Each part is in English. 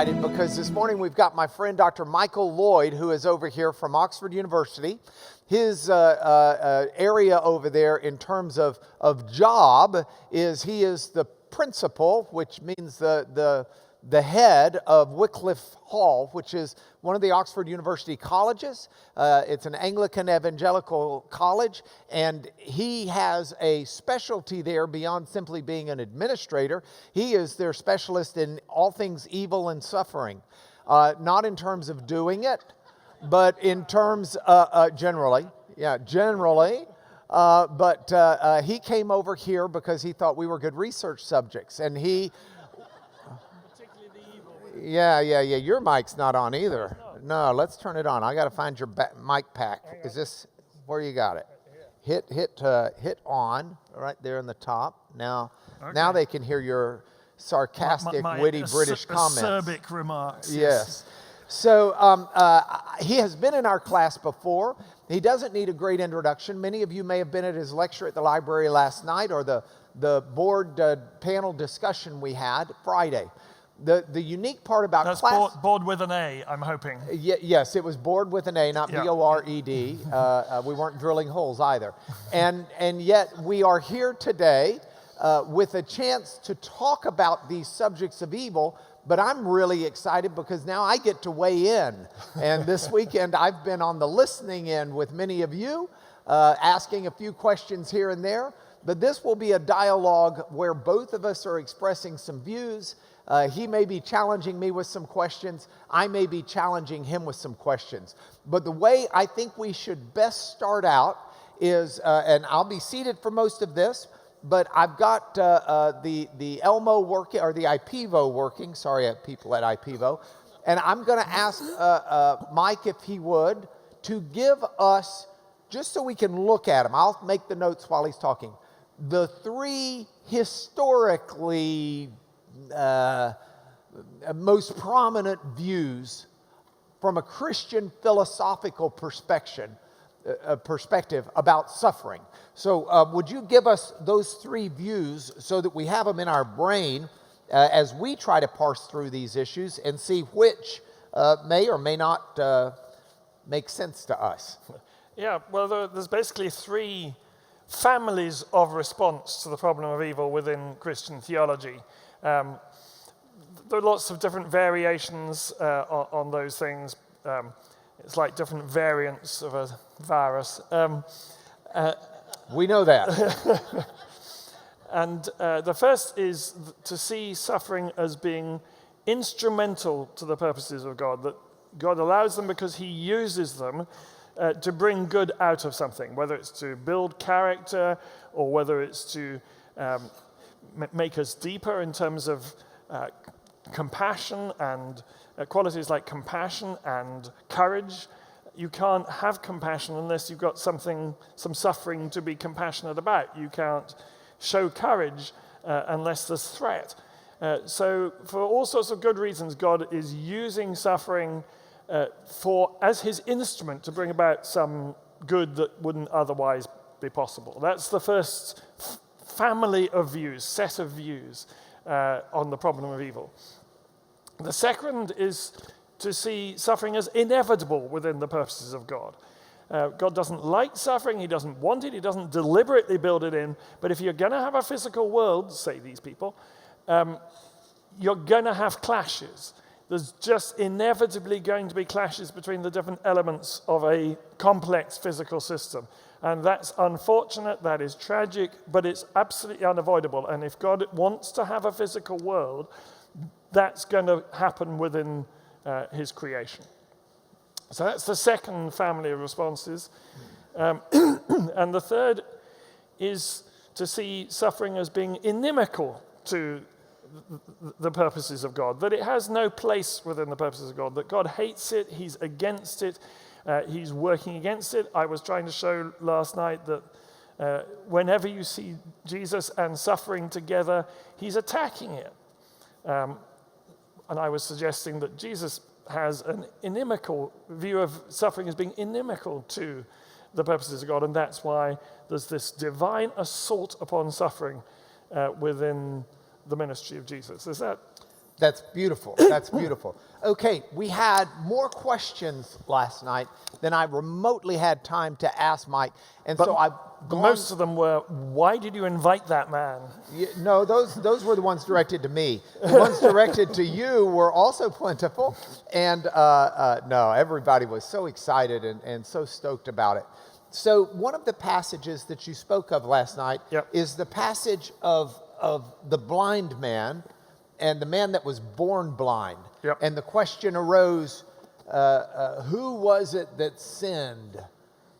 excited because this morning we've got my friend Dr. Michael Lloyd, who is over here from Oxford University. His area over there in terms of job is he is the principal, which means the head of Wycliffe Hall, which is one of the Oxford University colleges. It's an Anglican evangelical college, and he has a specialty there beyond simply being an administrator. He is their specialist in all things evil and suffering, not in terms of doing it, but in terms generally. But he came over here because he thought we were good research subjects, and he... Yeah. Your mic's not on either. No, let's turn it on. I got to find your mic pack. Is this where you got it? Hit on right there in the top. Now they can hear your sarcastic, witty British comments. Acerbic remarks. Yes. So he has been in our class before. He doesn't need a great introduction. Many of you may have been at his lecture at the library last night, or the board panel discussion we had Friday. The unique part about That's class... board with an A, I'm hoping. Yes, it was board with an A, not Yeah. B-O-R-E-D. We weren't drilling holes either. And yet we are here today with a chance to talk about these subjects of evil, but I'm really excited because now I get to weigh in. And this weekend I've been on the listening end with many of you, asking a few questions here and there. But this will be a dialogue where both of us are expressing some views. He may be challenging me with some questions. I may be challenging him with some questions. But the way I think we should best start out is, and I'll be seated for most of this, but I've got the Elmo working, or the IPVO working. Sorry, people at IPVO. And I'm going to ask Mike, if he would, to give us, just so we can look at him, I'll make the notes while he's talking, the three historically most prominent views from a Christian philosophical perspective about suffering. So would you give us those three views so that we have them in our brain as we try to parse through these issues and see which may or may not make sense to us? Yeah, well, there's basically three families of response to the problem of evil within Christian theology. There are lots of different variations on those things. It's like different variants of a virus. We know that. And the first is to see suffering as being instrumental to the purposes of God, that God allows them because he uses them to bring good out of something, whether it's to build character or whether it's to make us deeper in terms of compassion and qualities like compassion and courage. You can't have compassion unless you've got some suffering to be compassionate about. You can't show courage unless there's threat. So for all sorts of good reasons, God is using suffering as his instrument to bring about some good that wouldn't otherwise be possible. That's the first family of views, set of views on the problem of evil. The second is to see suffering as inevitable within the purposes of God. God doesn't like suffering, he doesn't want it, he doesn't deliberately build it in, but if you're going to have a physical world, say these people, you're going to have clashes. There's just inevitably going to be clashes between the different elements of a complex physical system. And that's unfortunate, that is tragic, but it's absolutely unavoidable. And if God wants to have a physical world, that's going to happen within his creation. So that's the second family of responses. And the third is to see suffering as being inimical to the purposes of God, that it has no place within the purposes of God, that God hates it, he's against it, he's working against it. I was trying to show last night that whenever you see Jesus and suffering together, he's attacking it. And I was suggesting that Jesus has an inimical view of suffering as being inimical to the purposes of God, and that's why there's this divine assault upon suffering within the ministry of Jesus. Is that That's beautiful. That's beautiful. Okay, we had more questions last night than I remotely had time to ask Mike. And so I've gone... Most of them were, why did you invite that man? No, those were the ones directed to me. The ones directed to you were also plentiful. And no, everybody was so excited and so stoked about it. So one of the passages that you spoke of last night is the passage of the blind man and the man that was born blind. Yep. And the question arose, who was it that sinned,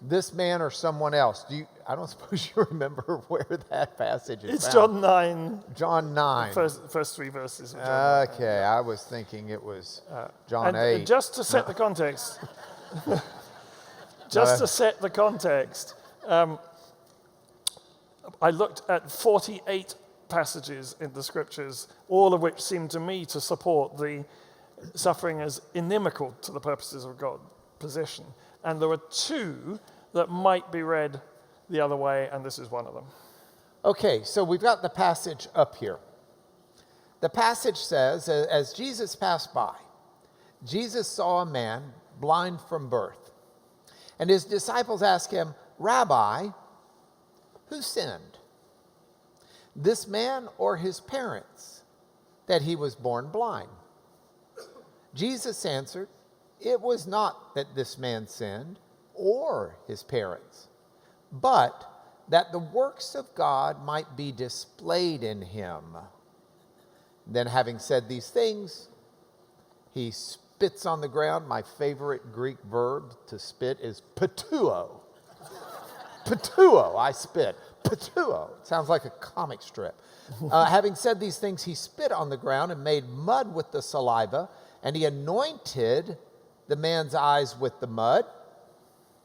this man or someone else? I don't suppose you remember where that passage is It's found. John 9. John 9. First 3 verses of John 9. Okay, I was thinking it was John 8. Just to set the context, to set the context, I looked at 48 passages in the scriptures, all of which seem to me to support the suffering as inimical to the purposes of God position. And there are 2 that might be read the other way, and this is one of them. Okay, so we've got the passage up here. The passage says, as Jesus passed by, Jesus saw a man blind from birth. And his disciples asked him, Rabbi, who sinned, this man or his parents, that he was born blind? Jesus answered, it was not that this man sinned or his parents, but that the works of God might be displayed in him. Then having said these things, he spits on the ground. My favorite Greek verb to spit is patuo. Patuo, I spit. Patuo. Sounds like a comic strip. Having said these things, he spit on the ground and made mud with the saliva, and he anointed the man's eyes with the mud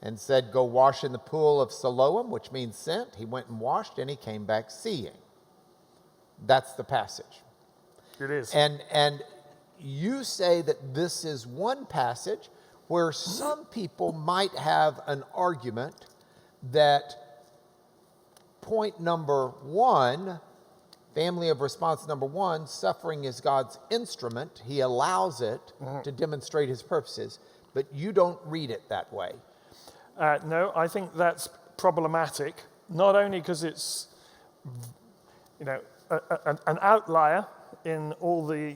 and said, go wash in the pool of Siloam, which means sent. He went and washed, and he came back seeing. That's the passage. It is. And you say that this is one passage where some people might have an argument that point number 1, family of response number 1, suffering is God's instrument. He allows it to demonstrate his purposes, but you don't read it that way. No, I think that's problematic, not only because it's, an outlier in all the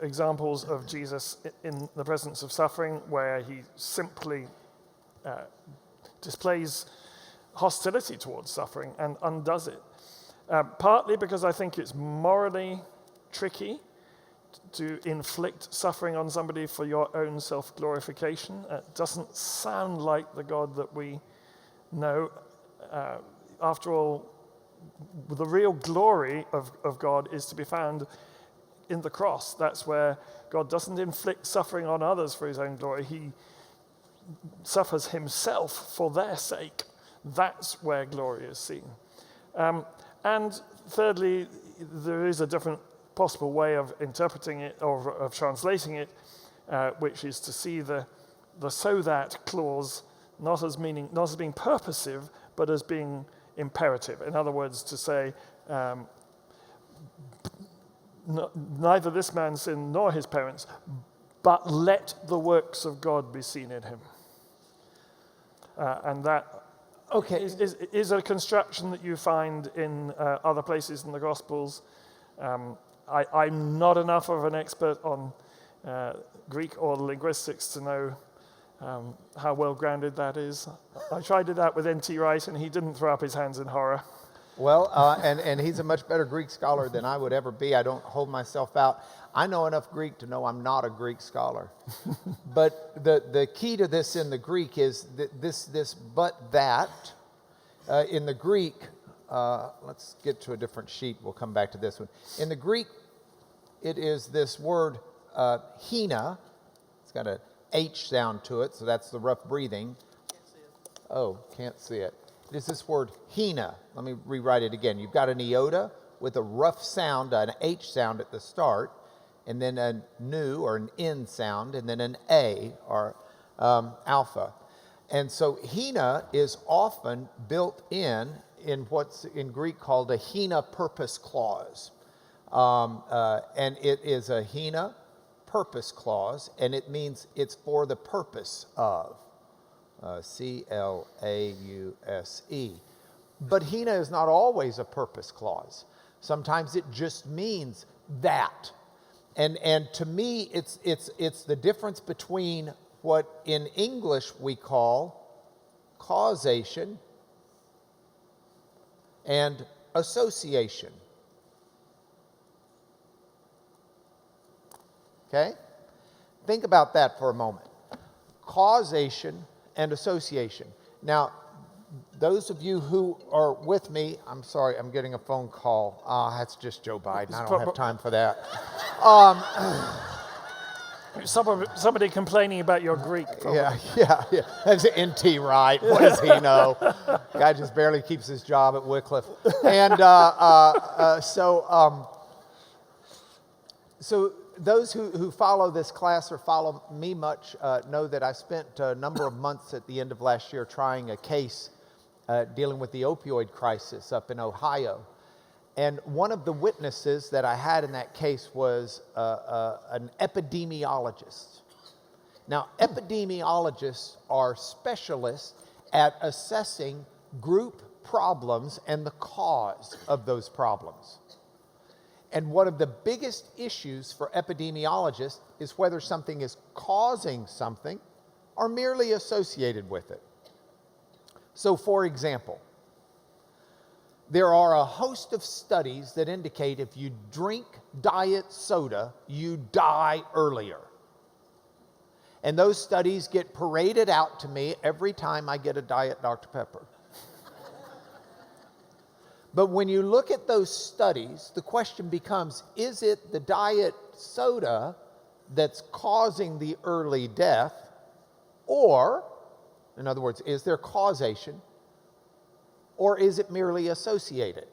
examples of Jesus in the presence of suffering, where he simply displays hostility towards suffering and undoes it. Partly because I think it's morally tricky to inflict suffering on somebody for your own self-glorification. It doesn't sound like the God that we know. After all, the real glory of God is to be found in the cross. That's where God doesn't inflict suffering on others for his own glory. He suffers himself for their sake. That's where glory is seen. And thirdly, there is a different possible way of interpreting it or of translating it, which is to see the so that clause not as being purposive, but as being imperative. In other words, to say, neither this man sinned nor his parents, but let the works of God be seen in him. And that is a construction that you find in other places in the Gospels. I'm not enough of an expert on Greek or linguistics to know how well-grounded that is. I tried it out with N.T. Wright, and he didn't throw up his hands in horror. Well, and he's a much better Greek scholar than I would ever be. I don't hold myself out. I know enough Greek to know I'm not a Greek scholar. But the key to this in the Greek is this but that. In the Greek, let's get to a different sheet. We'll come back to this one. In the Greek, it is this word Hena. It's got an H sound to it, so that's the rough breathing. Can't see it. Oh, can't see it. It is this word Hena. Let me rewrite it again. You've got an iota with a rough sound, an H sound at the start, and then a nu or an N sound, and then an A or alpha. And so Hena is often built in what's in Greek called a Hena purpose clause. And it is a Hena purpose clause, and it means it's for the purpose of, C-L-A-U-S-E. But Hena is not always a purpose clause. Sometimes it just means that. And to me, it's the difference between what in English we call causation and association. Okay? Think about that for a moment. Causation and association. Now, those of you who are with me, I'm sorry, I'm getting a phone call. That's just Joe Biden. I don't have time for that. Somebody complaining about your Greek. Probably. Yeah. That's NT Wright. What does he know? Guy just barely keeps his job at Wycliffe. And so those who follow this class or follow me much know that I spent a number of months at the end of last year trying a case dealing with the opioid crisis up in Ohio. And one of the witnesses that I had in that case was an epidemiologist. Now, epidemiologists are specialists at assessing group problems and the cause of those problems. And one of the biggest issues for epidemiologists is whether something is causing something or merely associated with it. So, for example, there are a host of studies that indicate if you drink diet soda, you die earlier. And those studies get paraded out to me every time I get a Diet Dr. Pepper. But when you look at those studies, the question becomes, is it the diet soda that's causing the early death? Or, in other words, is there causation? Or is it merely associated?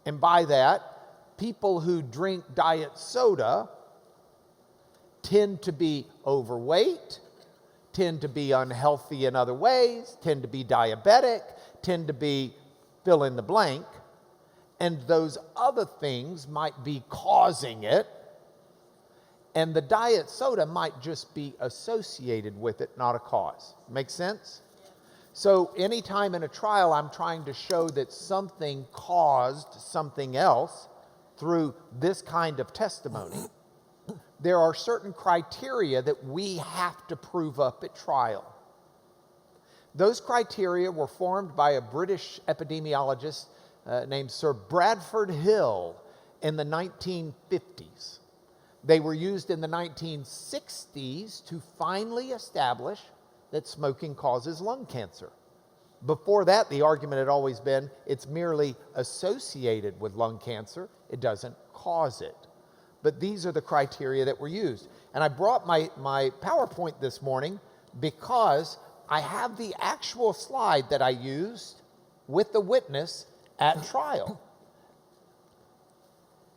And by that, people who drink diet soda tend to be overweight, tend to be unhealthy in other ways, tend to be diabetic, tend to be fill in the blank, and those other things might be causing it, and the diet soda might just be associated with it, not a cause. Make sense? So anytime in a trial I'm trying to show that something caused something else through this kind of testimony, there are certain criteria that we have to prove up at trial. Those criteria were formed by a British epidemiologist named Sir Bradford Hill in the 1950s. They were used in the 1960s to finally establish that smoking causes lung cancer. Before that, the argument had always been it's merely associated with lung cancer. It doesn't cause it. But these are the criteria that were used. And I brought my PowerPoint this morning because I have the actual slide that I used with the witness at trial.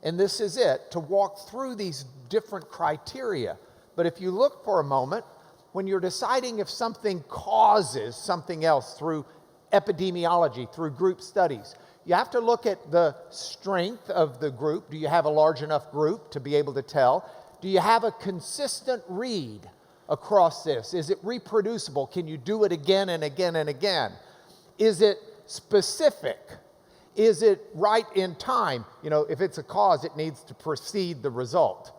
And this is it, to walk through these different criteria. But if you look for a moment, when you're deciding if something causes something else through epidemiology, through group studies, you have to look at the strength of the group. Do you have a large enough group to be able to tell? Do you have a consistent read across this? Is it reproducible? Can you do it again and again and again? Is it specific? Is it right in time? You know, if it's a cause, it needs to precede the result.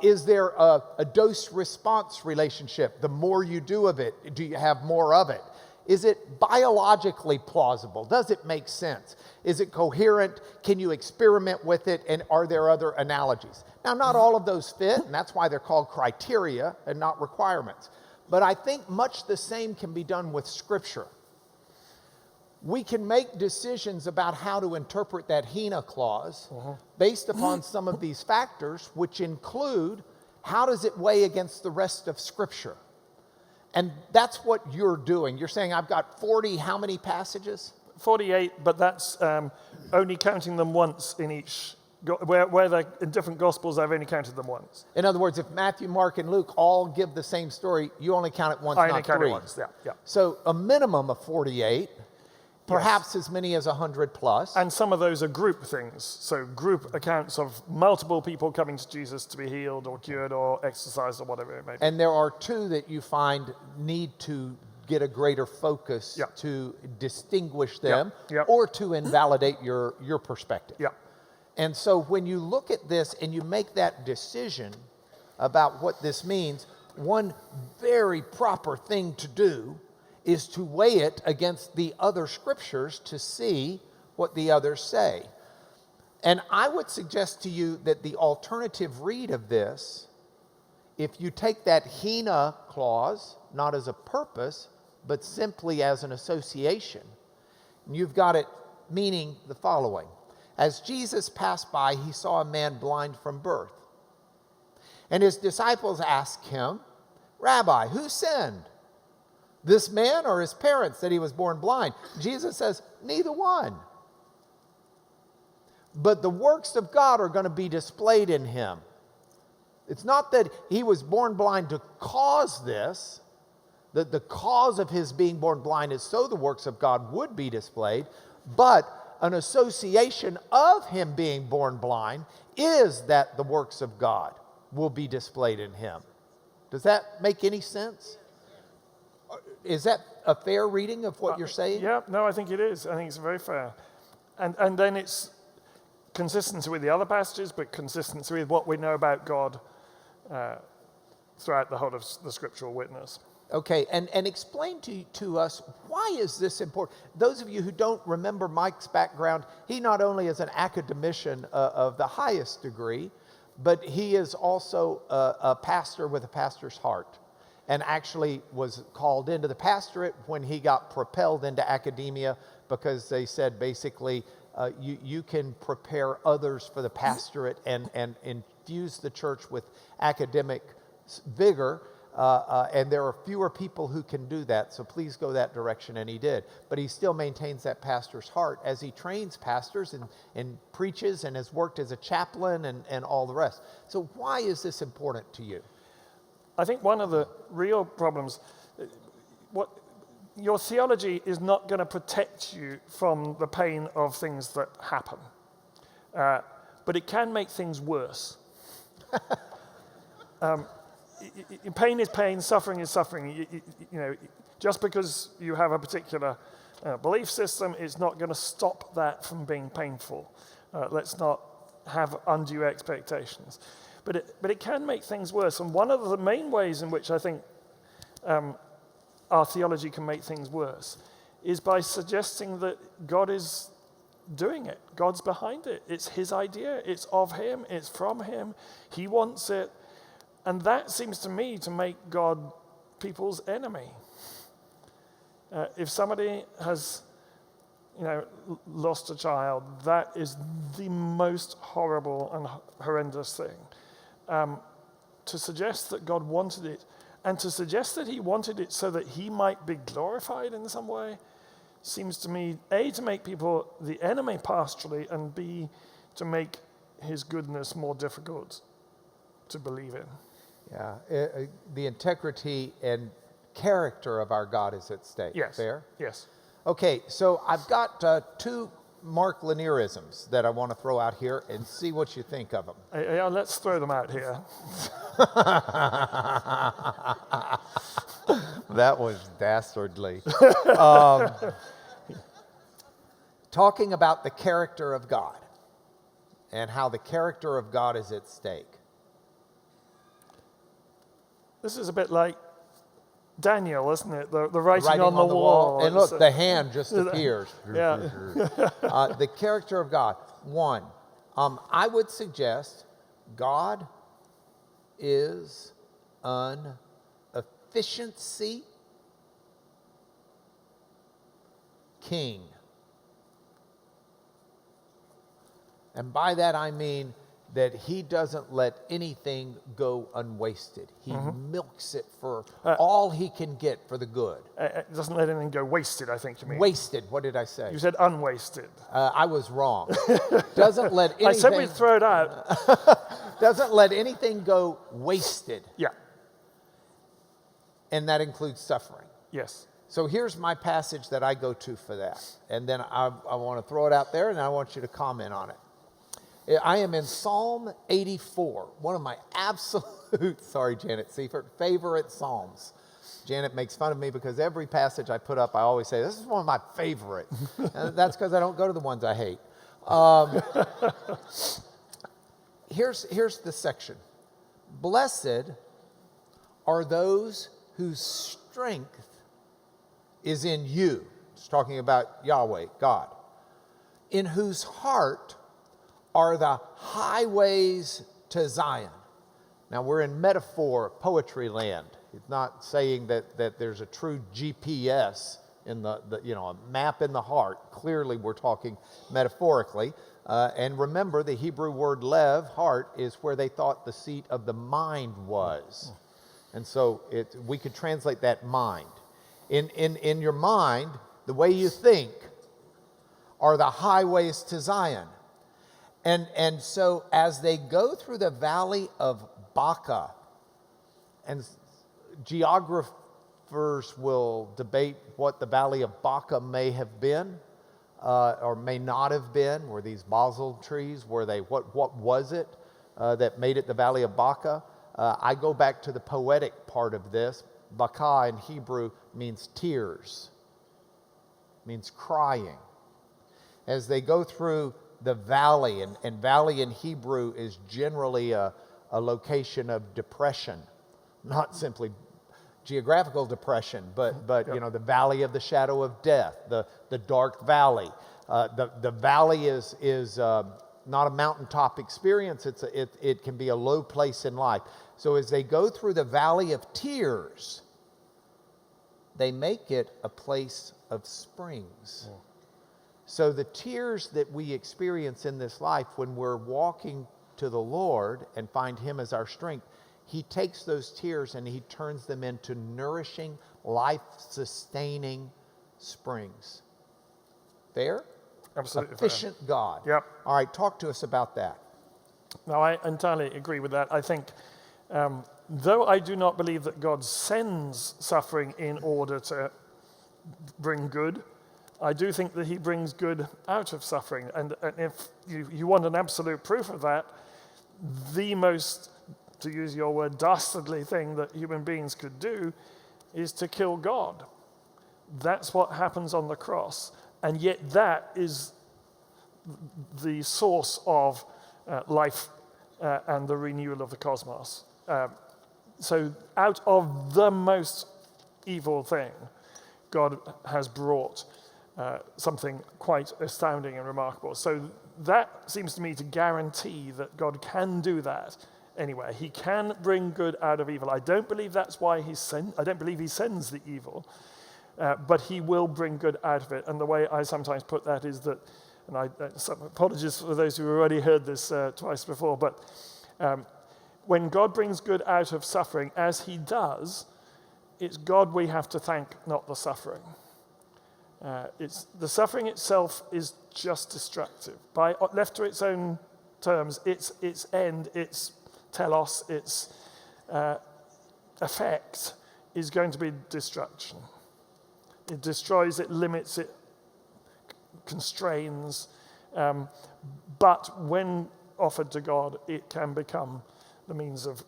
Is there a dose-response relationship? The more you do of it, do you have more of it? Is it biologically plausible? Does it make sense? Is it coherent? Can you experiment with it? And are there other analogies? Now, not all of those fit, and that's why they're called criteria and not requirements. But I think much the same can be done with Scripture. We can make decisions about how to interpret that Hena clause based upon some of these factors, which include how does it weigh against the rest of Scripture? And that's what you're doing. You're saying, I've got 40, how many passages? 48, but that's only counting them once in each. Where they're in different Gospels, I've only counted them once. In other words, if Matthew, Mark, and Luke all give the same story, you only count it once, not three. I only count it once, yeah. So a minimum of 48. perhaps as many as 100 plus. And some of those are group things. So group accounts of multiple people coming to Jesus to be healed or cured or exercised or whatever it may be. And there are two that you find need to get a greater focus Yeah. to distinguish them Yeah. or to invalidate your perspective. Yeah. And so when you look at this and you make that decision about what this means, one very proper thing to do is to weigh it against the other scriptures to see what the others say. And I would suggest to you that the alternative read of this, if you take that Hena clause, not as a purpose, but simply as an association, you've got it meaning the following. As Jesus passed by, he saw a man blind from birth. And his disciples asked him, Rabbi, who sinned? This man or his parents that he was born blind? Jesus says, neither one. But the works of God are going to be displayed in him. It's not that he was born blind to cause this, that the cause of his being born blind is so the works of God would be displayed, but an association of him being born blind is that the works of God will be displayed in him. Does that make any sense? Is that a fair reading of what you're saying? Yeah, no, I think it is. I think it's very fair. And then it's consistency with the other passages, but consistency with what we know about God throughout the whole of the scriptural witness. Okay, and explain to us, why is this important? Those of you who don't remember Mike's background, he not only is an academician of the highest degree, but he is also a pastor with a pastor's heart, and actually was called into the pastorate when he got propelled into academia, because they said basically you can prepare others for the pastorate and infuse the church with academic vigor. And there are fewer people who can do that, so please go that direction, and he did. But he still maintains that pastor's heart as he trains pastors and preaches and has worked as a chaplain and all the rest. So why is this important to you? I think one of the real problems, your theology is not going to protect you from the pain of things that happen, but it can make things worse. Pain is pain, suffering is suffering. You know, just because you have a particular belief system is not going to stop that from being painful. Let's not have undue expectations. But it can make things worse. And one of the main ways in which I think our theology can make things worse is by suggesting that God is doing it. God's behind it. It's his idea. It's of him. It's from him. He wants it. And that seems to me to make God people's enemy. If somebody has, lost a child, that is the most horrible and horrendous thing. To suggest that God wanted it, and to suggest that he wanted it so that he might be glorified in some way, seems to me, A, to make people the enemy pastorally, and B, to make his goodness more difficult to believe in. Yeah, the integrity and character of our God is at stake. Yes. Fair? Yes. Okay, so I've got two Mark Lanierisms that I want to throw out here and see what you think of them. Yeah, let's throw them out here. That was dastardly. Talking about the character of God and how the character of God is at stake. This is a bit like Daniel, isn't it? The writing on the wall. And look, the hand just appears. Yeah. The character of God. One, I would suggest God is an efficiency king. And by that I mean that he doesn't let anything go unwasted. He milks it for all he can get for the good. Doesn't let anything go wasted, I think you mean. Wasted, what did I say? You said unwasted. I was wrong. Doesn't let anything... I said we'd throw it out. Doesn't let anything go wasted. Yeah. And that includes suffering. Yes. So here's my passage that I go to for that. And then I want to throw it out there, and I want you to comment on it. I am in Psalm 84, one of my absolute, sorry, Janet Seifert, favorite Psalms. Janet makes fun of me because every passage I put up, I always say, this is one of my favorite. And that's because I don't go to the ones I hate. Here's the section. Blessed are those whose strength is in you. It's talking about Yahweh, God. In whose heart are the highways to Zion. Now we're in metaphor, poetry land. It's not saying that there's a true GPS in the a map in the heart. Clearly we're talking metaphorically. And remember, the Hebrew word lev, heart, is where they thought the seat of the mind was. And so we could translate that mind. In your mind, the way you think are the highways to Zion. And so as they go through the valley of Baca, and geographers will debate what the valley of Baca may have been, or may not have been. Were these basil trees? Were they, what was it that made it the valley of Baca? I go back to the poetic part of this. Baca in Hebrew means tears, means crying. As they go through the valley, and valley in Hebrew is generally a location of depression, not simply geographical depression, but yep. The valley of the shadow of death, the dark valley. The valley is not a mountaintop experience. It can be a low place in life. So as they go through the valley of tears, they make it a place of springs. Yeah. So the tears that we experience in this life when we're walking to the Lord and find Him as our strength, He takes those tears and He turns them into nourishing, life-sustaining springs. Fair? Absolutely. Efficient fair. God. Yep. All right, talk to us about that. No, I entirely agree with that. I think, though I do not believe that God sends suffering in order to bring good, I do think that He brings good out of suffering. And if you want an absolute proof of that, the most, to use your word, dastardly thing that human beings could do is to kill God. That's what happens on the cross. And yet that is the source of life and the renewal of the cosmos. So out of the most evil thing, God has brought something quite astounding and remarkable. So that seems to me to guarantee that God can do that anyway. He can bring good out of evil. I don't believe that's why I don't believe He sends the evil, but He will bring good out of it. And the way I sometimes put that is that, and apologies for those who already heard this twice before, but when God brings good out of suffering, as He does, it's God we have to thank, not the suffering. It's the suffering itself is just destructive. Left to its own terms, its end, its telos, its effect is going to be destruction. It destroys, it limits, it constrains. But when offered to God, it can become the means of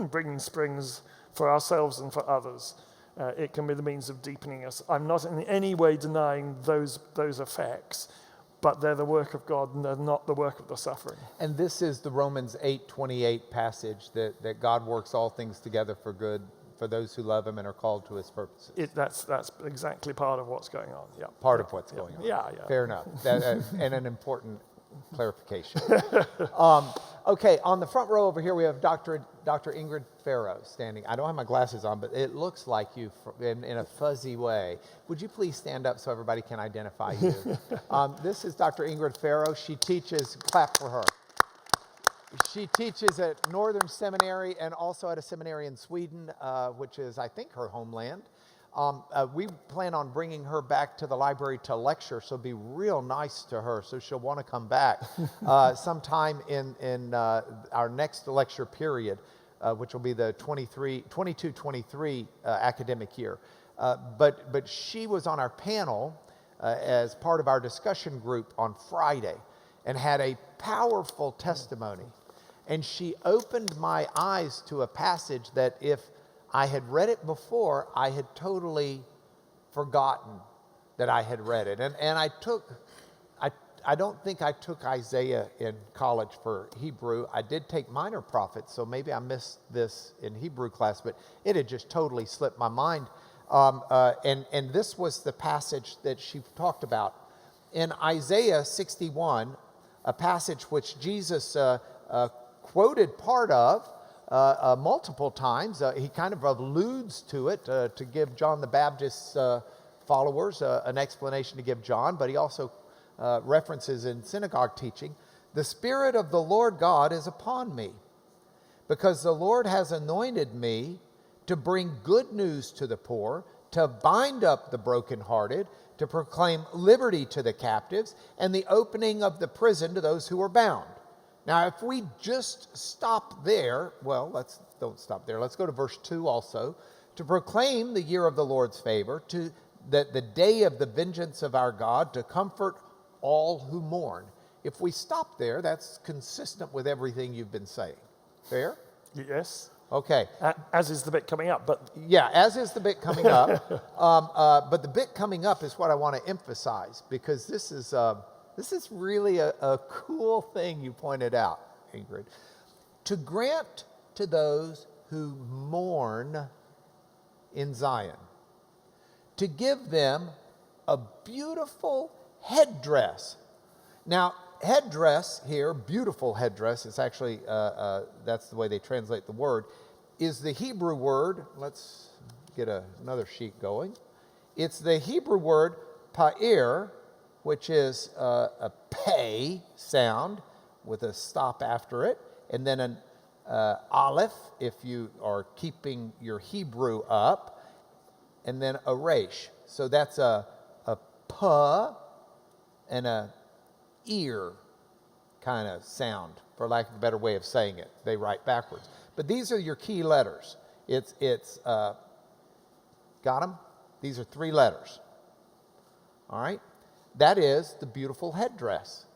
bringing springs for ourselves and for others. It can be the means of deepening us. I'm not in any way denying those effects, but they're the work of God and they're not the work of the suffering. And this is the Romans 8:28 passage that God works all things together for good for those who love Him and are called to His purposes. That's exactly part of what's going on. Yeah. Part of what's going on. Yeah. Fair enough. And an important clarification. Okay, on the front row over here, we have Dr. Ingrid Farrow standing. I don't have my glasses on, but it looks like you in a fuzzy way. Would you please stand up so everybody can identify you? This is Dr. Ingrid Farrow. She teaches, clap for her. She teaches at Northern Seminary and also at a seminary in Sweden, which is, I think, her homeland. We plan on bringing her back to the library to lecture, so be real nice to her so she'll want to come back sometime in our next lecture period, which will be the 22-23 academic year. But she was on our panel as part of our discussion group on Friday and had a powerful testimony. And she opened my eyes to a passage that if I had read it before, I had totally forgotten that I had read it. And I don't think I took Isaiah in college for Hebrew. I did take minor prophets, so maybe I missed this in Hebrew class, but it had just totally slipped my mind. And this was the passage that she talked about. In Isaiah 61, a passage which Jesus quoted part of multiple times. He kind of alludes to it to give John the Baptist's followers an explanation to give John, but he also references in synagogue teaching, "The Spirit of the Lord God is upon me, because the Lord has anointed me to bring good news to the poor, to bind up the brokenhearted, to proclaim liberty to the captives, and the opening of the prison to those who are bound." Now, if we just stop there, well, don't stop there. Let's go to verse 2 also. "To proclaim the year of the Lord's favor, that the day of the vengeance of our God, to comfort all who mourn." If we stop there, that's consistent with everything you've been saying. Fair? Yes. Okay. As is the bit coming up, but Yeah, as is the bit coming up. But the bit coming up is what I want to emphasize, because this is really a cool thing you pointed out, Ingrid. "To grant to those who mourn in Zion, to give them a beautiful headdress." Now, headdress here, beautiful headdress, it's actually, that's the way they translate the word, is the Hebrew word. Let's get another sheet going. It's the Hebrew word pa'ir, which is a pay sound with a stop after it, and then an aleph if you are keeping your Hebrew up, and then a resh. So that's a puh and a ear kind of sound, for lack of a better way of saying it. They write backwards. But these are your key letters. Got them? These are 3 letters. All right? That is the beautiful headdress.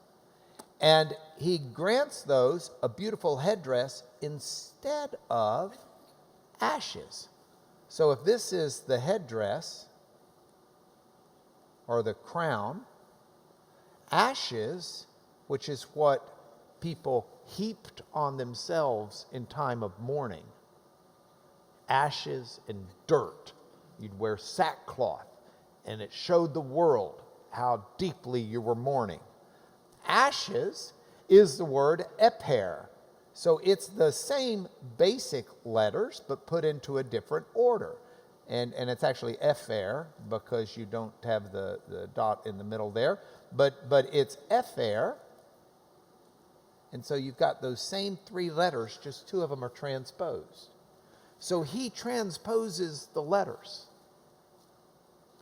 And he grants those a beautiful headdress instead of ashes. So if this is the headdress or the crown, ashes, which is what people heaped on themselves in time of mourning, ashes and dirt. You'd wear sackcloth, and it showed the world how deeply you were mourning. Ashes is the word eper. So it's the same basic letters, but put into a different order. And it's actually efer, because you don't have the dot in the middle there. But it's efer. And so you've got those same 3 letters, just 2 of them are transposed. So he transposes the letters.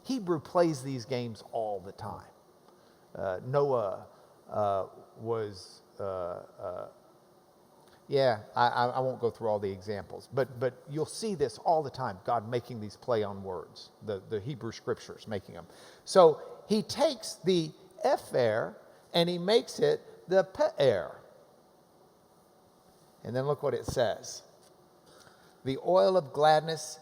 Hebrew plays these games all the time. Noah was... I won't go through all the examples, but you'll see this all the time, God making these play on words, the Hebrew scriptures making them. So he takes the efer and he makes it the pe'er. And then look what it says. "The oil of gladness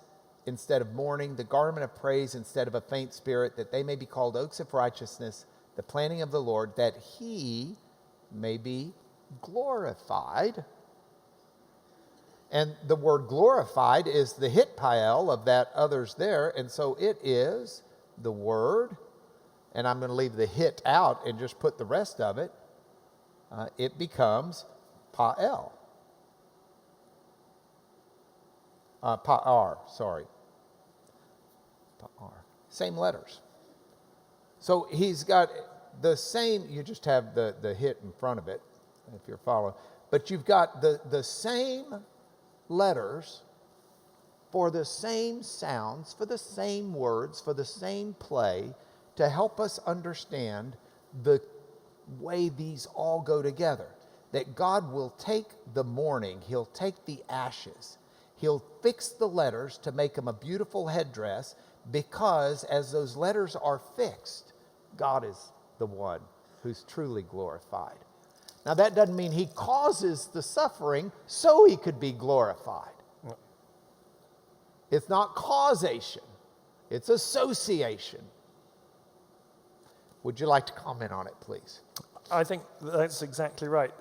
instead of mourning, the garment of praise instead of a faint spirit, that they may be called oaks of righteousness, the planting of the Lord, that he may be glorified." And the word glorified is the hitpael of that others there. And so it is the word, and I'm going to leave the hit out and just put the rest of it. It becomes pa'el. Pa'ar, sorry. Pa'ar. Same letters. So he's got the same, you just have the hit in front of it, if you're following. But you've got the same letters for the same sounds, for the same words, for the same play, to help us understand the way these all go together. That God will take the mourning, he'll take the ashes, he'll fix the letters to make them a beautiful headdress, because as those letters are fixed, God is the one who's truly glorified. Now, that doesn't mean he causes the suffering so he could be glorified. No. It's not causation, it's association. Would you like to comment on it, please? I think that's exactly right.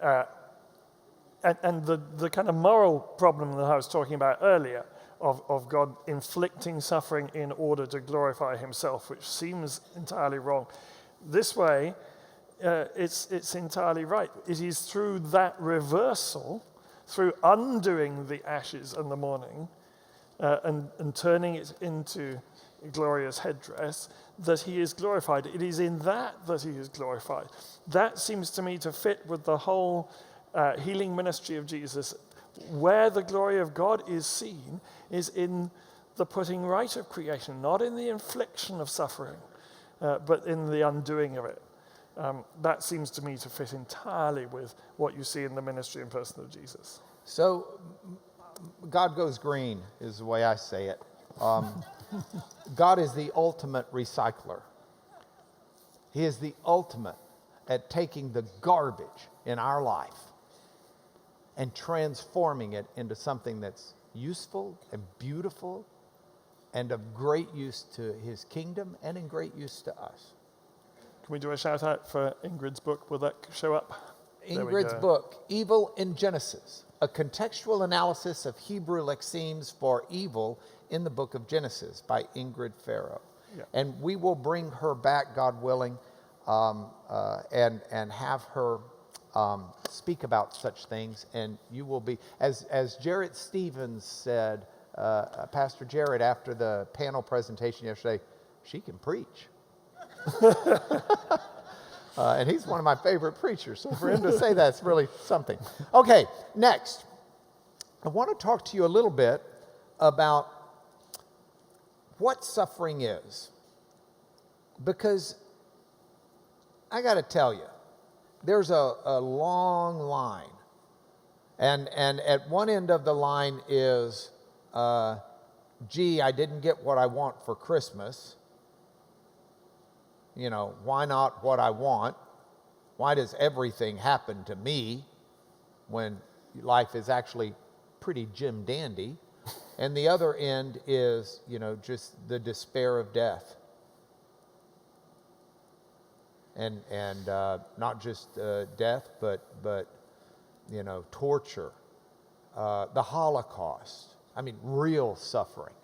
And the kind of moral problem that I was talking about earlier of God inflicting suffering in order to glorify himself, which seems entirely wrong. This way, it's entirely right. It is through that reversal, through undoing the ashes and the mourning, and turning it into a glorious headdress, that he is glorified. It is in that he is glorified. That seems to me to fit with the whole healing ministry of Jesus. Where the glory of God is seen is in the putting right of creation, not in the infliction of suffering, but in the undoing of it. That seems to me to fit entirely with what you see in the ministry and person of Jesus. So, God goes green is the way I say it. God is the ultimate recycler. He is the ultimate at taking the garbage in our life and transforming it into something that's useful and beautiful and of great use to his kingdom and in great use to us. Can we do a shout out for Ingrid's book? Will that show up? Ingrid's book, Evil in Genesis, a contextual analysis of Hebrew lexemes for evil in the book of Genesis by Ingrid Farrow. Yeah. And we will bring her back, God willing, and have her speak about such things. And you will be, as Jarrett Stevens said, Pastor Jarrett, after the panel presentation yesterday, she can preach. And he's one of my favorite preachers, so for him to say that's really something. Okay, next, I want to talk to you a little bit about what suffering is. Because I got to tell you, there's a long line. And at one end of the line is, gee, I didn't get what I want for Christmas. You know, why not what I want? Why does everything happen to me when life is actually pretty Jim Dandy? And the other end is, you know, just the despair of death. And not just death, but you know, torture, the Holocaust. I mean, real suffering.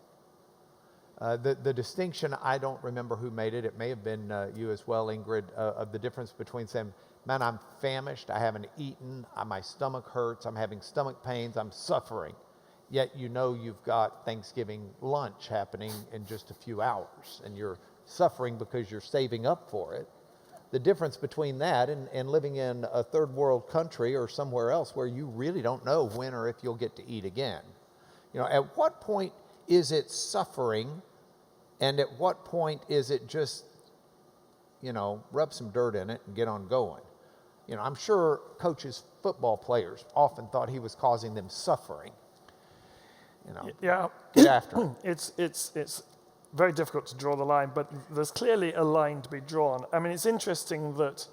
The distinction, I don't remember who made it. It may have been you as well, Ingrid, of the difference between saying, man, I'm famished, I haven't eaten, my stomach hurts, I'm having stomach pains, I'm suffering. Yet you know you've got Thanksgiving lunch happening in just a few hours, and you're suffering because you're saving up for it. The difference between that and living in a third world country or somewhere else where you really don't know when or if you'll get to eat again. You know, at what point is it suffering, and at what point is it just, you know, rub some dirt in it and get on going? You know, I'm sure coaches, football players often thought he was causing them suffering. You know, yeah, get after it. It's very difficult to draw the line, but there's clearly a line to be drawn. I mean, it's interesting that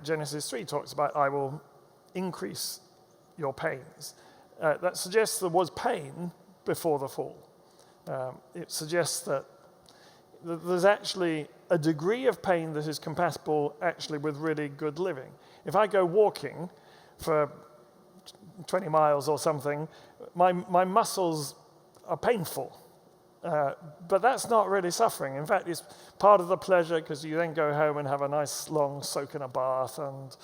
Genesis 3 talks about, I will increase your pains. That suggests there was pain before the fall. It suggests that there's actually a degree of pain that is compatible actually with really good living. If I go walking for 20 miles or something, my muscles are painful. But that's not really suffering. In fact, it's part of the pleasure, because you then go home and have a nice long soak in a bath, and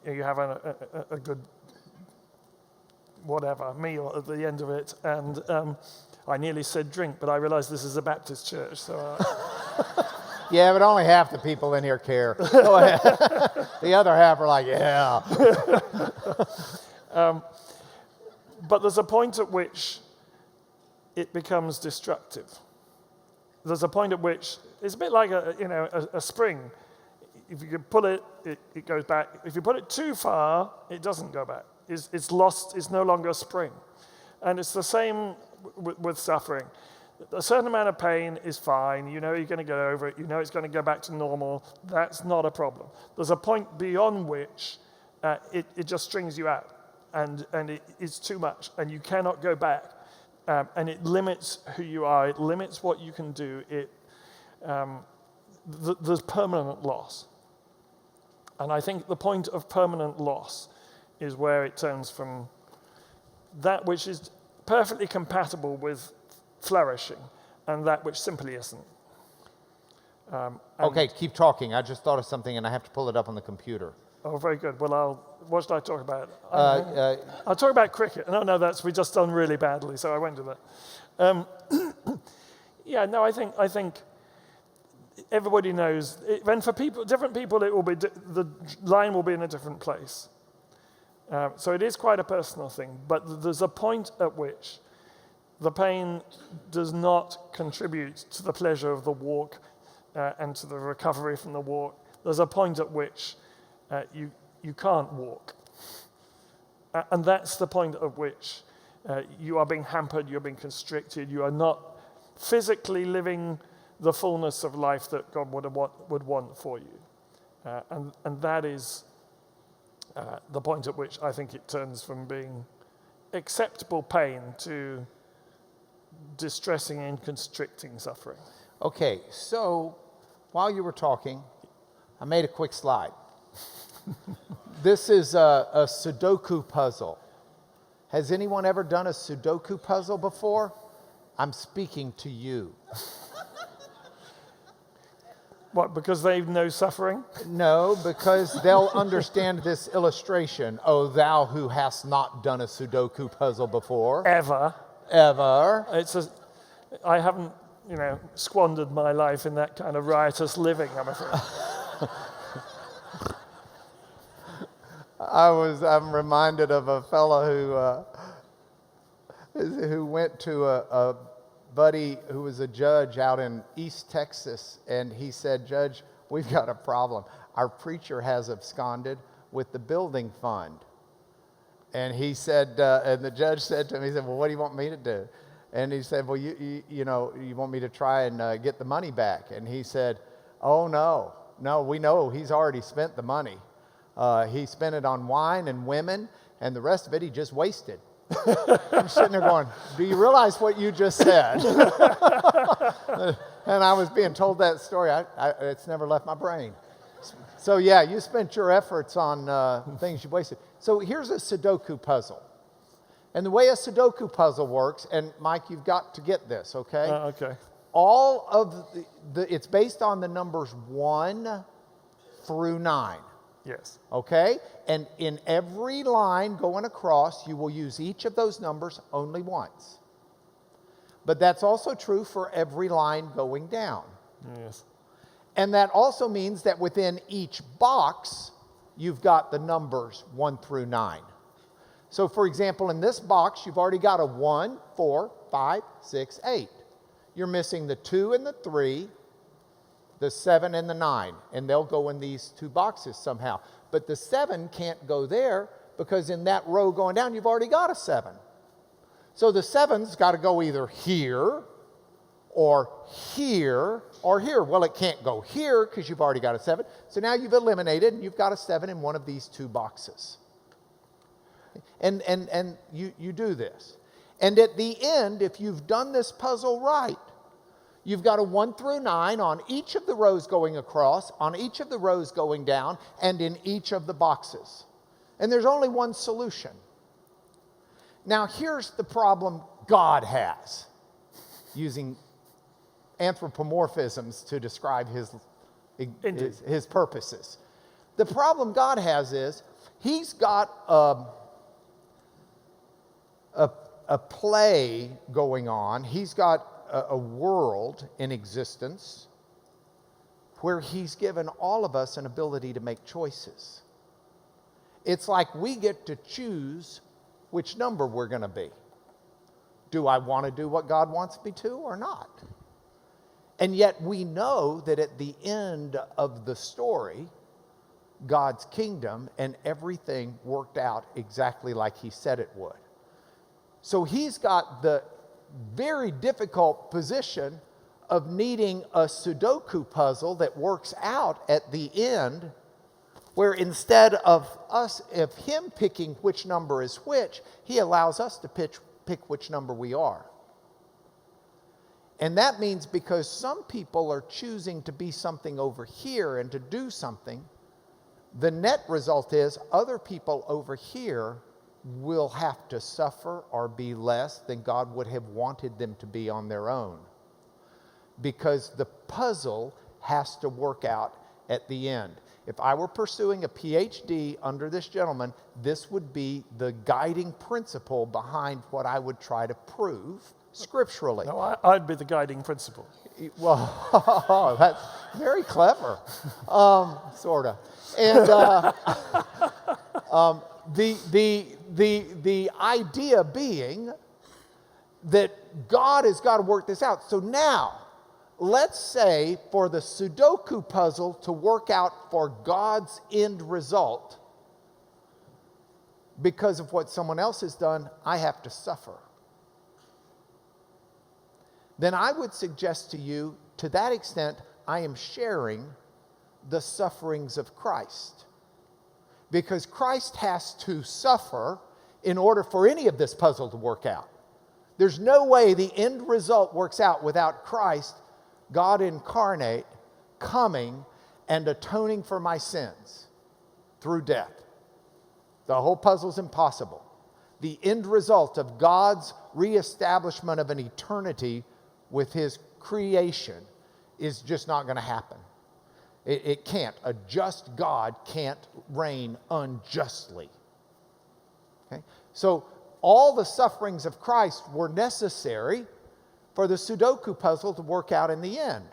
you have a good whatever meal at the end of it. And I nearly said drink, but I realized this is a Baptist church, so. Yeah, but only half the people in here care. Go ahead. The other half are like, yeah. But there's a point at which it becomes destructive. There's a point at which it's a bit like a spring. If you can pull it, it goes back. If you put it too far, it doesn't go back. It's lost. It's no longer a spring. And it's the same with suffering. A certain amount of pain is fine. You know you're going to get over it. You know it's going to go back to normal. That's not a problem. There's a point beyond which it just strings you out, and it's too much, and you cannot go back. And it limits who you are. It limits what you can do. There's permanent loss. And I think the point of permanent loss is where it turns from that which is perfectly compatible with flourishing and that which simply isn't. Okay, keep talking. I just thought of something and I have to pull it up on the computer. Oh, very good. Well, what should I talk about? I'll talk about cricket. No, we've just done really badly, so I won't do that. I think everybody knows. And for different people, it will be the line will be in a different place. So it is quite a personal thing, but there's a point at which the pain does not contribute to the pleasure of the walk and to the recovery from the walk. There's a point at which you can't walk. And that's the point at which you are being hampered, you're being constricted, you are not physically living the fullness of life that God would want for you. And that is the point at which I think it turns from being acceptable pain to distressing and constricting suffering. Okay, so while you were talking, I made a quick slide. This is a sudoku puzzle. Has anyone ever done a sudoku puzzle before? I'm speaking to you. What, because they know suffering? No, because they'll understand this illustration. Oh, thou who hast not done a sudoku puzzle before. Ever. I haven't, squandered my life in that kind of riotous living, I'm afraid. I'm reminded of a fellow who went to a buddy who was a judge out in East Texas, and he said, "Judge, we've got a problem. Our preacher has absconded with the building fund." And he said, and the judge said to him, he said, "Well, what do you want me to do?" And he said, "Well, you want me to try and get the money back?" And he said, "Oh, no, we know he's already spent the money. He spent it on wine and women, and the rest of it he just wasted." I'm sitting there going, "Do you realize what you just said?" And I was being told that story. It's never left my brain. So yeah, you spent your efforts on things you wasted. So here's a Sudoku puzzle. And the way a Sudoku puzzle works, and Mike, you've got to get this, okay? Okay. All of it's based on the numbers 1 through 9. Yes. Okay? And in every line going across, you will use each of those numbers only once. But that's also true for every line going down. Yes. And that also means that within each box, you've got the numbers 1 through 9. So for example, in this box, you've already got a 1, 4, 5, 6, 8. You're missing the 2 and the 3, the 7 and the 9, and they'll go in these 2 boxes somehow. But the 7 can't go there because in that row going down, you've already got a 7. So the 7's got to go either here or here or here. Well, it can't go here because you've already got a 7. So now you've eliminated and you've got a 7 in one of these 2 boxes. And you do this. And at the end, if you've done this puzzle right, you've got a 1 through 9 on each of the rows going across, on each of the rows going down, and in each of the boxes. And there's only one solution. Now, here's the problem God has, using anthropomorphisms to describe his purposes. The problem God has is he's got a play going on. He's got a world in existence where he's given all of us an ability to make choices. It's like we get to choose which number we're going to be. Do I want to do what God wants me to or not? And yet we know that at the end of the story, God's kingdom and everything worked out exactly like he said it would. So he's got the very difficult position of needing a sudoku puzzle that works out at the end, where instead of him picking which number is which, he allows us to pick which number we are. And that means because some people are choosing to be something over here and to do something, the net result is other people over here will have to suffer or be less than God would have wanted them to be on their own. Because the puzzle has to work out at the end. If I were pursuing a PhD under this gentleman, this would be the guiding principle behind what I would try to prove scripturally. No, I'd be the guiding principle. Well, that's very clever, sort of. And the idea being that God has got to work this out. So now, let's say for the Sudoku puzzle to work out for God's end result, because of what someone else has done, I have to suffer. Then I would suggest to you, to that extent, I am sharing the sufferings of Christ. Because Christ has to suffer in order for any of this puzzle to work out. There's no way the end result works out without Christ, God incarnate, coming and atoning for my sins through death. The whole puzzle's impossible. The end result of God's reestablishment of an eternity with his creation is just not going to happen. It can't. A just God can't reign unjustly. Okay? So all the sufferings of Christ were necessary for the Sudoku puzzle to work out in the end.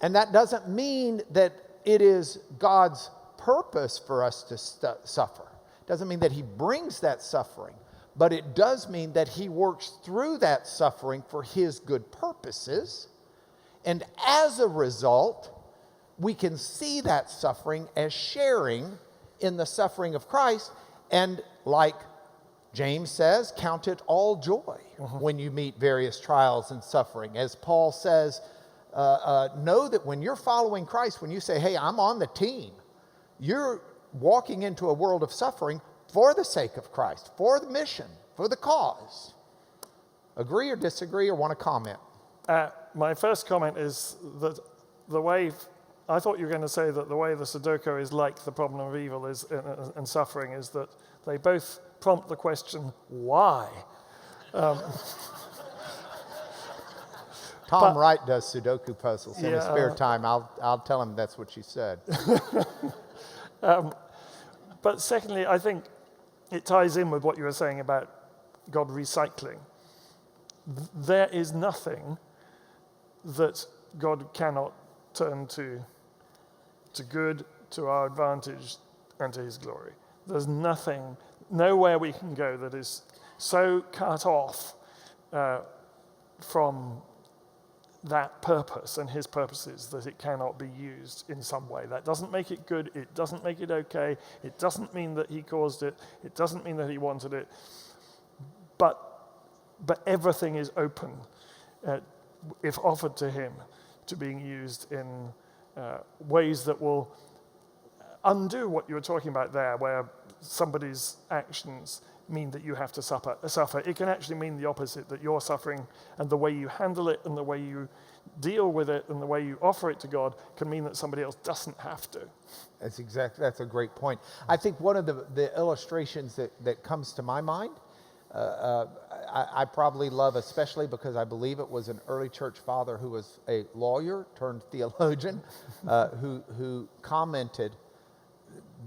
And that doesn't mean that it is God's purpose for us to suffer. It doesn't mean that he brings that suffering. But it does mean that he works through that suffering for his good purposes. And as a result, we can see that suffering as sharing in the suffering of Christ. And like James says, count it all joy when you meet various trials and suffering. As Paul says, know that when you're following Christ, when you say, hey, I'm on the team, you're walking into a world of suffering for the sake of Christ, for the mission, for the cause. Agree or disagree or want to comment? My first comment is that the way, I thought you were going to say that the way the Sudoku is like the problem of evil is and suffering is that they both prompt the question, why? Tom Wright does Sudoku puzzles in his spare time. I'll tell him that's what she said. But secondly, I think it ties in with what you were saying about God recycling. There is nothing that God cannot turn to good, to our advantage, and to his glory. There's nothing, nowhere we can go that is so cut off from that purpose and his purposes that it cannot be used in some way. That doesn't make it good. It doesn't make it okay. It doesn't mean that he caused it. It doesn't mean that he wanted it. But everything is open, if offered to him, to being used in ways that will undo what you were talking about there, where somebody's actions mean that you have to suffer. It can actually mean the opposite, that you're suffering, and the way you handle it and the way you deal with it and the way you offer it to God can mean that somebody else doesn't have to. That's a great point. I think one of the illustrations that comes to my mind, I probably love especially because I believe it was an early church father who was a lawyer turned theologian who commented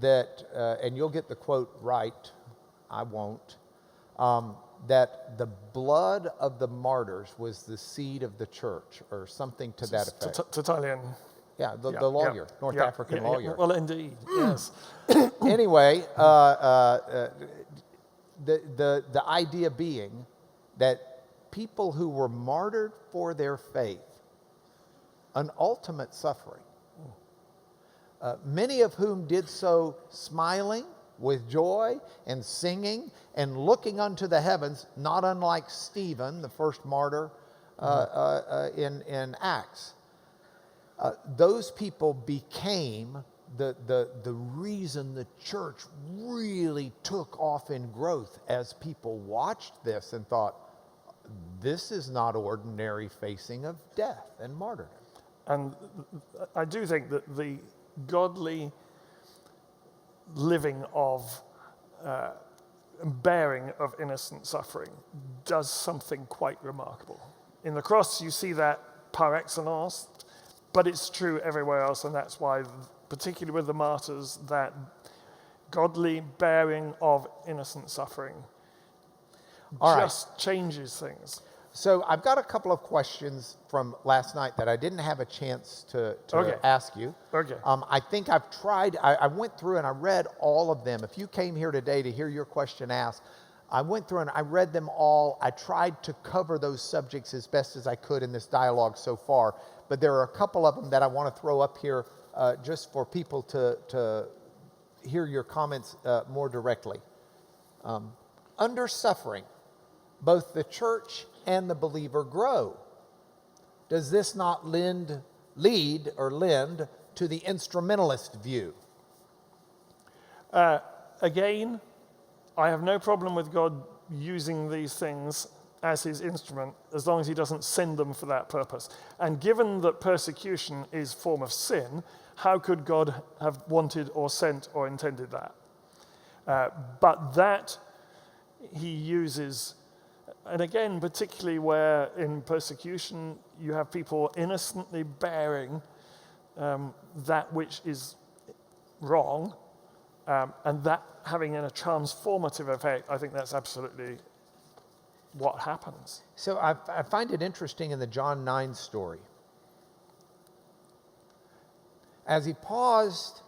that, and you'll get the quote right, I won't, that the blood of the martyrs was the seed of the church, or something to that effect. Italian. Yeah, the lawyer, North African lawyer. Well, indeed, yes. Anyway, the idea being that people who were martyred for their faith, an ultimate suffering, many of whom did so smiling, with joy and singing and looking unto the heavens, not unlike Stephen, the first martyr in Acts. Those people became the reason the church really took off in growth, as people watched this and thought, this is not ordinary facing of death and martyrdom. And I do think that the godly living of bearing of innocent suffering does something quite remarkable. In the cross, you see that par excellence, but it's true everywhere else, and that's why, particularly with the martyrs, that godly bearing of innocent suffering just changes things. So I've got a couple of questions from last night that I didn't have a chance to ask you. Okay. I think I've tried, I went through and I read all of them. If you came here today to hear your question asked, I went through and I read them all. I tried to cover those subjects as best as I could in this dialogue so far, but there are a couple of them that I want to throw up here just for people to hear your comments more directly. Under suffering, both the church and the believer grow. Does this not lend to the instrumentalist view? Again, I have no problem with God using these things as his instrument, as long as he doesn't send them for that purpose. And given that persecution is a form of sin, how could God have wanted or sent or intended that? But that he uses, and again, particularly where in persecution you have people innocently bearing that which is wrong, and that having a transformative effect, I think that's absolutely what happens. So I find it interesting in the John 9 story. As he paused,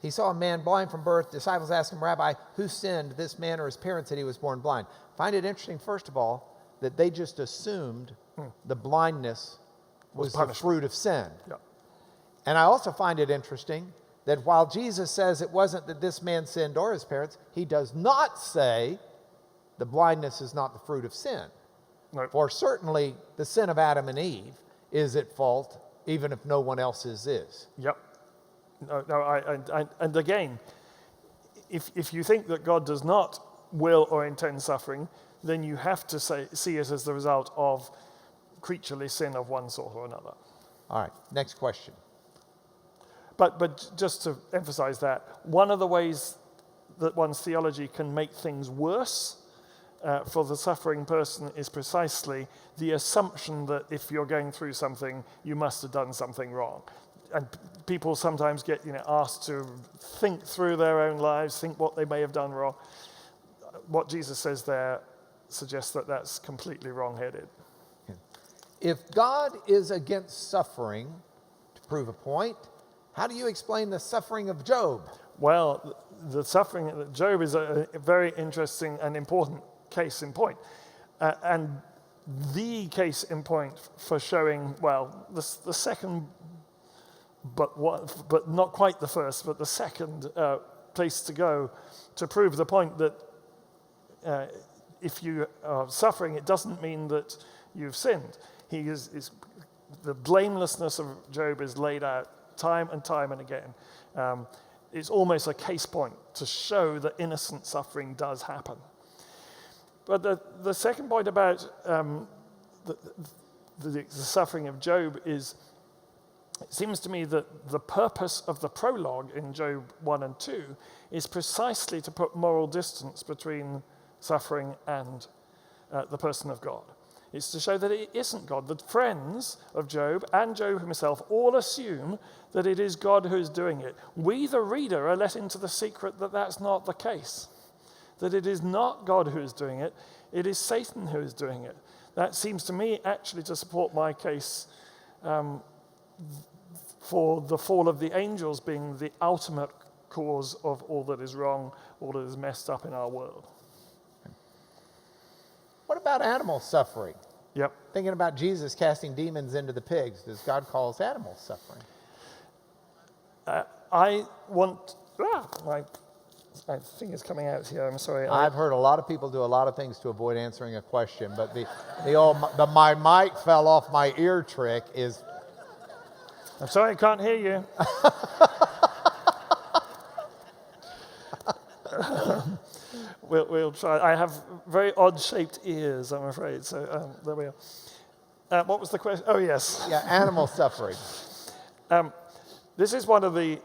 he saw a man blind from birth. Disciples asked him, Rabbi, who sinned, this man or his parents, that he was born blind? Find it interesting, first of all, that they just assumed the blindness was the fruit of sin. Yeah. And I also find it interesting that while Jesus says it wasn't that this man sinned or his parents, he does not say the blindness is not the fruit of sin. No. For certainly the sin of Adam and Eve is at fault, even if no one else's is. Yep. And again, if you think that God does not will or intend suffering, then you have to see it as the result of creaturely sin of one sort or another. All right, next question. But just to emphasize that, one of the ways that one's theology can make things worse for the suffering person is precisely the assumption that if you're going through something, you must have done something wrong. And people sometimes get asked to think through their own lives, think what they may have done wrong. What Jesus says there suggests that that's completely wrong-headed. If God is against suffering, to prove a point, how do you explain the suffering of Job? Well, the suffering of Job is a very interesting and important case in point. And the case in point for showing, well, the second, but not quite the first, but the second place to go to prove the point that if you are suffering, it doesn't mean that you've sinned. The blamelessness of Job is laid out time and time and again. It's almost a case point to show that innocent suffering does happen. But the second point about the suffering of Job is, it seems to me that the purpose of the prologue in Job 1 and 2 is precisely to put moral distance between suffering and the person of God. It's to show that it isn't God. The friends of Job and Job himself all assume that it is God who is doing it. We, the reader, are let into the secret that that's not the case. That it is not God who is doing it. It is Satan who is doing it. That seems to me actually to support my case for the fall of the angels being the ultimate cause of all that is wrong, all that is messed up in our world. What about animal suffering? Yep. Thinking about Jesus casting demons into the pigs, does God call animals suffering? I want my I think it's coming out here. I'm sorry. I've heard a lot of people do a lot of things to avoid answering a question, but the my mic fell off my ear trick is... I'm sorry, I can't hear you. We'll try. I have very odd-shaped ears, I'm afraid. So there we are. What was the question? Oh, yes. Yeah, animal suffering. This is one of the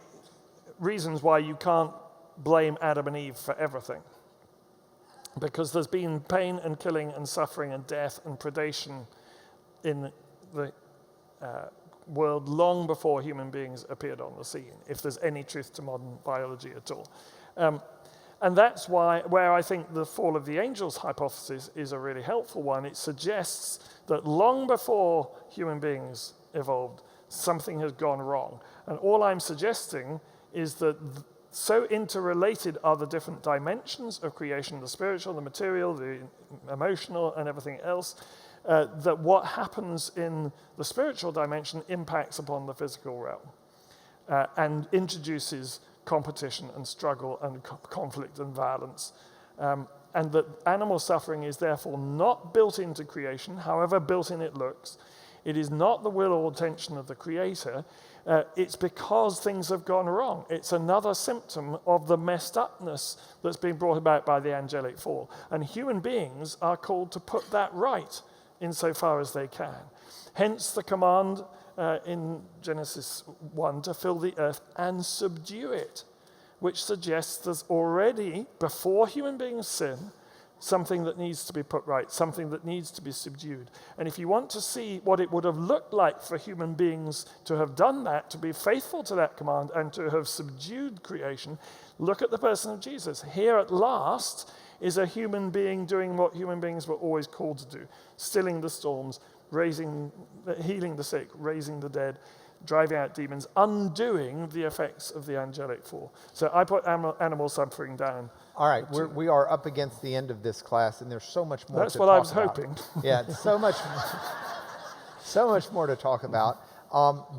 reasons why you can't blame Adam and Eve for everything. Because there's been pain and killing and suffering and death and predation in the world long before human beings appeared on the scene, if there's any truth to modern biology at all. And that's where I think the fall of the angels hypothesis is a really helpful one. It suggests that long before human beings evolved, something has gone wrong. And all I'm suggesting is that so interrelated are the different dimensions of creation, the spiritual, the material, the emotional, and everything else, that what happens in the spiritual dimension impacts upon the physical realm and introduces competition and struggle and conflict and violence. And that animal suffering is therefore not built into creation, however built-in it looks. It is not the will or intention of the Creator. It's because things have gone wrong. It's another symptom of the messed upness that's been brought about by the angelic fall. And human beings are called to put that right insofar as they can. Hence the command in Genesis 1 to fill the earth and subdue it, which suggests there's already, before human beings sin, something that needs to be put right, something that needs to be subdued. And if you want to see what it would have looked like for human beings to have done that, to be faithful to that command and to have subdued creation, look at the person of Jesus. Here at last is a human being doing what human beings were always called to do: stilling the storms, healing the sick, raising the dead, driving out demons, undoing the effects of the angelic fall. So I put animal suffering down. All right, we are up against the end of this class, and there's so much more That's to what talk I was about. hoping. Yeah, so much more to talk about.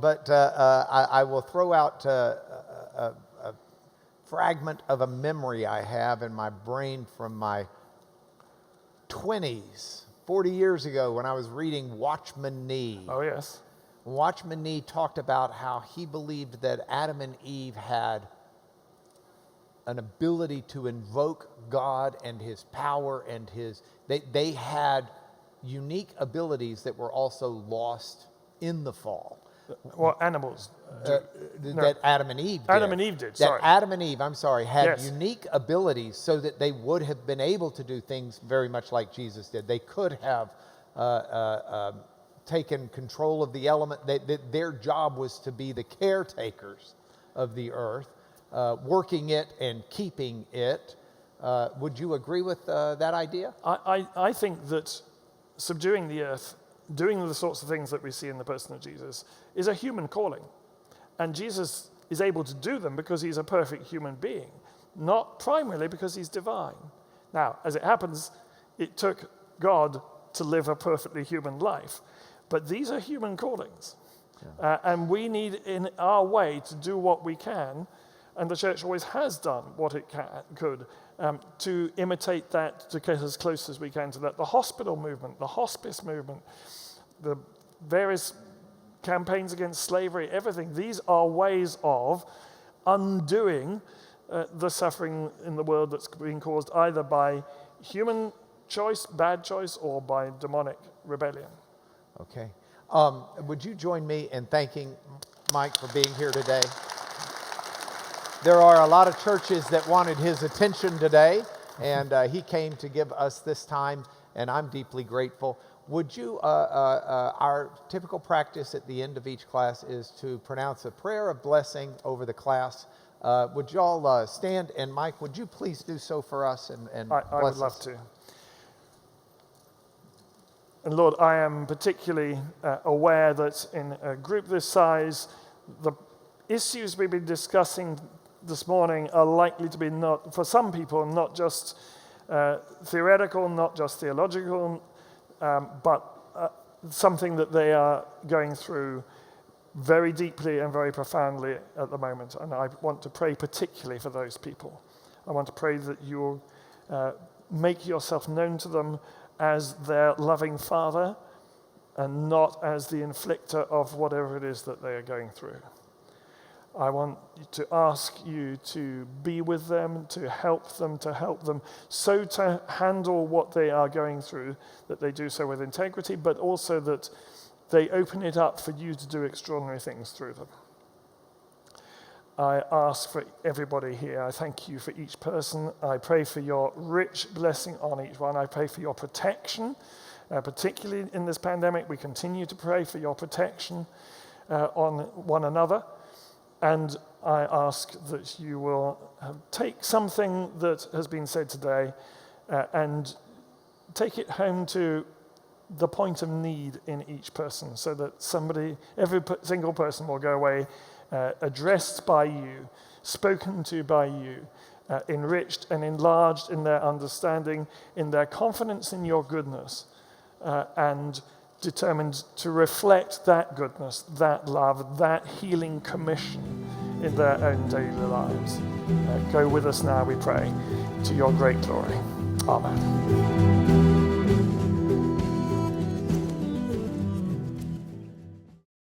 But I will throw out a fragment of a memory I have in my brain from my 20s, 40 years ago, when I was reading Watchman Nee. Oh, yes. Watchman Nee talked about how he believed that Adam and Eve had an ability to invoke God and his power and they had unique abilities that were also lost in the fall. What animals do? That Adam and Eve did. Adam and Eve did, sorry. That Adam and Eve, had Yes. unique abilities so that they would have been able to do things very much like Jesus did. They could have taken control of the element. Their job was to be the caretakers of the earth, working it and keeping it. Would you agree with that idea? I think that subduing the earth, doing the sorts of things that we see in the person of Jesus, is a human calling. And Jesus is able to do them because he's a perfect human being, not primarily because he's divine. Now, as it happens, it took God to live a perfectly human life. But these are human callings. Yeah. And we need, in our way, to do what we can, and the church always has done what it could, to imitate that, to get as close as we can to that. The hospital movement, the hospice movement, the various campaigns against slavery, everything, these are ways of undoing the suffering in the world that's being caused either by human choice, bad choice, or by demonic rebellion. Okay. Would you join me in thanking Mike for being here today? There are a lot of churches that wanted his attention today, and he came to give us this time, and I'm deeply grateful. Would you, our typical practice at the end of each class is to pronounce a prayer of blessing over the class. Would you all stand, and Mike, would you please do so for us and bless us? I would love to. And Lord, I am particularly aware that in a group this size, the issues we've been discussing this morning are likely to be not, for some people, not just theoretical, not just theological, but something that they are going through very deeply and very profoundly at the moment. And I want to pray particularly for those people. I want to pray that you'll make yourself known to them as their loving Father and not as the inflictor of whatever it is that they are going through. I want to ask you to be with them, to help them, so to handle what they are going through, that they do so with integrity, but also that they open it up for you to do extraordinary things through them. I ask for everybody here. I thank you for each person. I pray for your rich blessing on each one. I pray for your protection, particularly in this pandemic. We continue to pray for your protection on one another. And I ask that you will take something that has been said today and take it home to the point of need in each person, so that every single person will go away addressed by you, spoken to by you, enriched and enlarged in their understanding, in their confidence in your goodness, and determined to reflect that goodness, that love, that healing commission in their own daily lives. Go with us now, we pray, to your great glory. Amen.